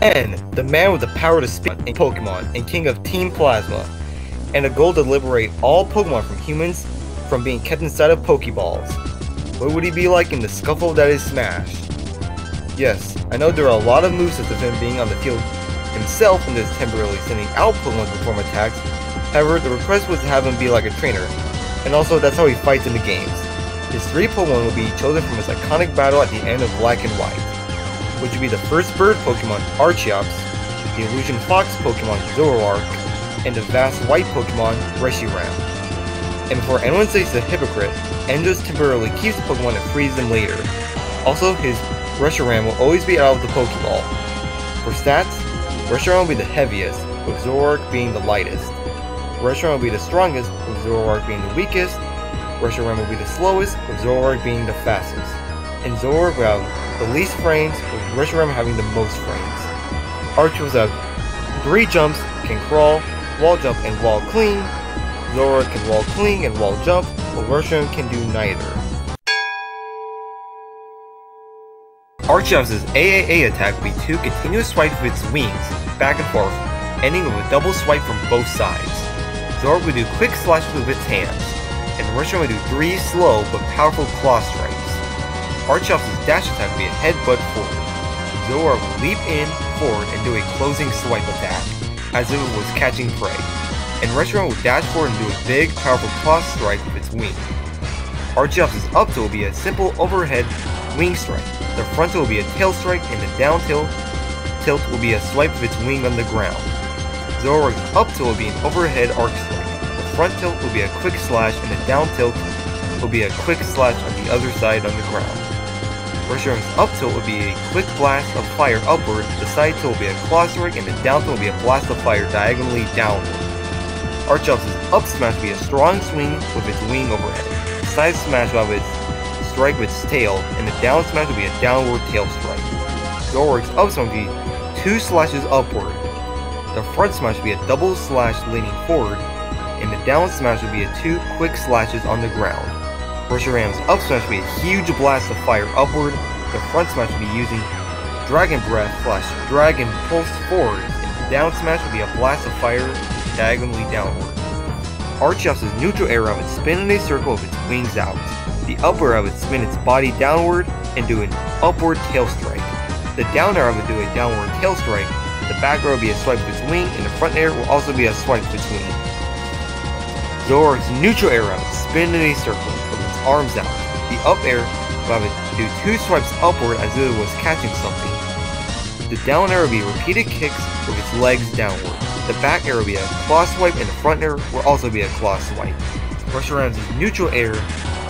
N, the man with the power to speak in Pokemon and king of Team Plasma, and a goal to liberate all Pokemon from humans from being kept inside of Pokeballs. What would he be like in the scuffle that is Smash? Yes, I know there are a lot of movesets of him being on the field himself and just temporarily sending out Pokemon to perform attacks. However, the request was to have him be like a trainer, and also that's how he fights in the games. His 3 Pokemon will be chosen from his iconic battle at the end of Black and White, which would be the first bird Pokemon Archeops, the illusion fox Pokemon Zoroark, and the vast white Pokemon Reshiram. And before anyone says he's a hypocrite, N just temporarily keeps Pokemon and frees them later. Also, his Reshiram will always be out of the Pokeball. For stats, Reshiram will be the heaviest, with Zoroark being the lightest. Reshiram will be the strongest, with Zoroark being the weakest. Reshiram will be the slowest, with Zoroark being the fastest. And Zoroark will have the least frames, with Reshiram having the most frames. Archeops have 3 jumps, can crawl, wall jump, and wall cling. Zoroark can wall cling and wall jump, while Reshiram can do neither. Archeops' AAA attack will be 2 continuous swipes with its wings, back and forth, ending with a double swipe from both sides. Zoroark will do quick slashes with its hands, and Reshiram will do 3 slow but powerful claw strikes. Archeops' dash attack will be a headbutt forward. Zoroark will leap in, forward, and do a closing swipe attack, as if it was catching prey. And Reshiram will dash forward and do a big, powerful claw strike with its wing. Archeops' up tilt will be a simple overhead wing strike. The front tilt will be a tail strike, and the down tilt will be a swipe of its wing on the ground. Zoroark's up tilt will be an overhead arc strike. The front tilt will be a quick slash, and the down tilt will be a quick slash on the other side on the ground. Reshiram's up tilt will be a quick blast of fire upward, the side tilt will be a claw strike, and the down tilt will be a blast of fire diagonally downward. Archeops' up smash will be a strong swing with its wing overhead. The side smash will have its strike with its tail, and the down smash will be a downward tail strike. Zoroark's up smash will be 2 slashes upward. The front smash will be a double slash leaning forward, and the down smash will be a 2 quick slashes on the ground. Reshiram's up smash will be a huge blast of fire upward. The front smash will be using Dragon Breath / Dragon Pulse forward, and the down smash will be a blast of fire diagonally downward. Archeops' neutral air would spin in a circle with its wings out. The up air would spin its body downward and do an upward tail strike. The down air would do a downward tail strike. The back air will be a swipe with its wing, and the front air will also be a swipe with its wing. Zoroark's neutral air would spin in a circle with its arms out. The up air will have it do 2 swipes upward as if it was catching something. The down air will be repeated kicks with its legs downward. The back air will be a claw swipe, and the front air will also be a claw swipe. Reshiram's neutral air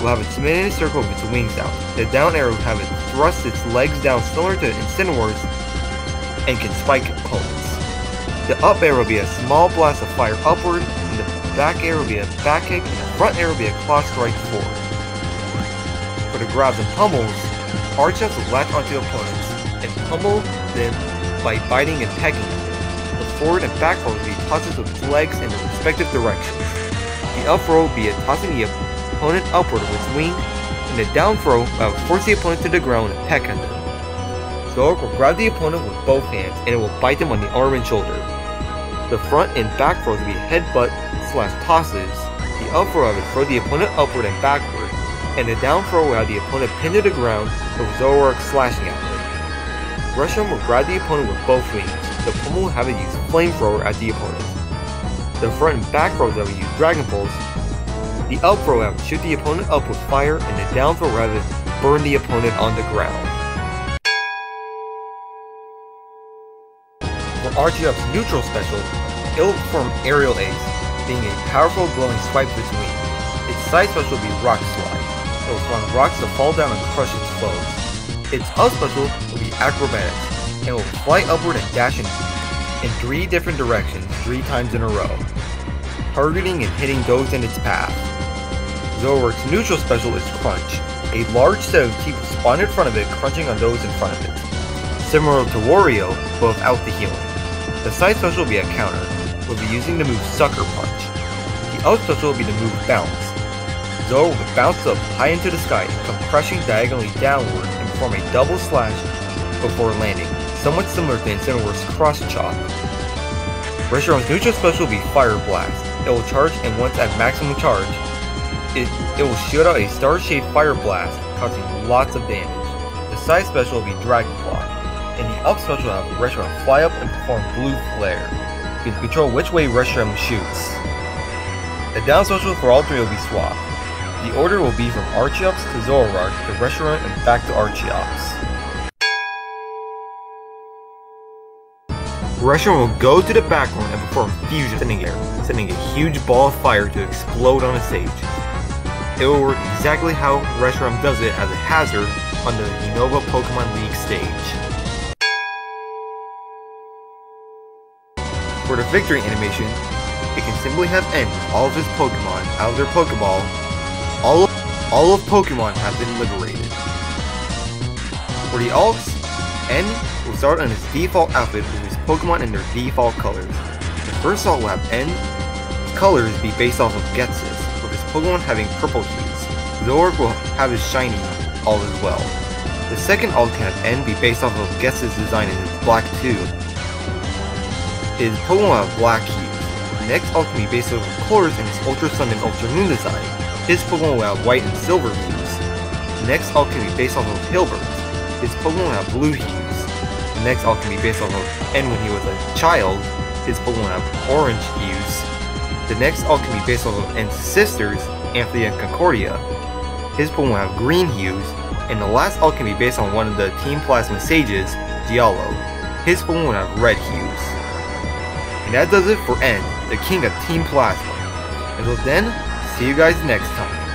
will have it spin in a circle with its wings out. The down air will have it thrust its legs down similar to Incineroar's and can spike opponents. The up air will be a small blast of fire upward, and the back air will be a back kick, and the front air will be a claw strike forward. For the grabs and pummels, Archeops will latch onto opponents and pummel them by biting and pecking at them. The forward and back throw will be tosses with its legs in their respective directions. The up throw will be a tossing the opponent upward with its wing, and the down throw will force the opponent to the ground and peck at them. Zoroark will grab the opponent with both hands, and it will bite them on the arm and shoulder. The front and back throws will be headbutt / tosses. The up throw will throw the opponent upward and backward, and the down throw will have the opponent pinned to the ground with Zoroark slashing at them. Reshiram will grab the opponent with both wings. The pummel will have it use Flamethrower at the opponent. The front and back throws will use Dragon Pulse. The up throw will have it shoot the opponent up with fire, and the down throw will have it burn the opponent on the ground. For Archeops' neutral special, it will perform Aerial Ace, being a powerful glowing swipe with its wing. Its side special will be Rock Slide. It will spawn rocks to fall down and crush its foes. Its up special will be Acrobatics, and it will fly upward and dash in 3 different directions 3 times in a row, targeting and hitting those in its path. Zoroark's neutral special is Crunch. A large set of teeth will spawn in front of it, crunching on those in front of it, similar to Wario, but without the healing. The side special will be a counter. We'll be using the move Sucker Punch. The up special will be the move Bounce. Zoro will bounce up high into the sky and come crashing diagonally downward and perform a double slash before landing, somewhat similar to Incineroar's Cross Chop. Reshiram's neutral special will be Fire Blast. It will charge, and once at maximum charge, it will shoot out a star-shaped Fire Blast, causing lots of damage. The side special will be Dragon Claw, and the up special will have Reshiram fly up and perform Blue Flare. You can control which way Reshiram shoots. The down special for all three will be swapped. The order will be from Archeops to Zoroark to Reshiram and back to Archeops. Reshiram will go to the background and perform Fusion sending a huge ball of fire to explode on the stage. It will work exactly how Reshiram does it as a hazard on the Unova Pokemon League stage. For the victory animation, it can simply have end all of his Pokemon out of their Pokeball. All of Pokemon have been liberated. For the alts, N will start on his default outfit with his Pokemon in their default colors. The first alt will have N's colors be based off of Ghetsis, with his Pokemon having purple hues. Zoroark will have his shiny alt as well. The second alt can have N be based off of Ghetsis' design in his black too. His Pokemon will have black hues. The next alt can be based off of colors in his Ultra Sun and Ultra Moon design. His Pokemon will have white and silver hues. The next alt can be based off of Hilbert. His Pokemon will have blue hues. The next alt can be based off of N when he was a child. His Pokemon will have orange hues. The next alt can be based off of N's sisters, Anthea and Concordia. His Pokemon will have green hues. And the last alt can be based on one of the Team Plasma sages, Diallo. His Pokemon will have red hues. And that does it for N, the king of Team Plasma. Until then, see you guys next time.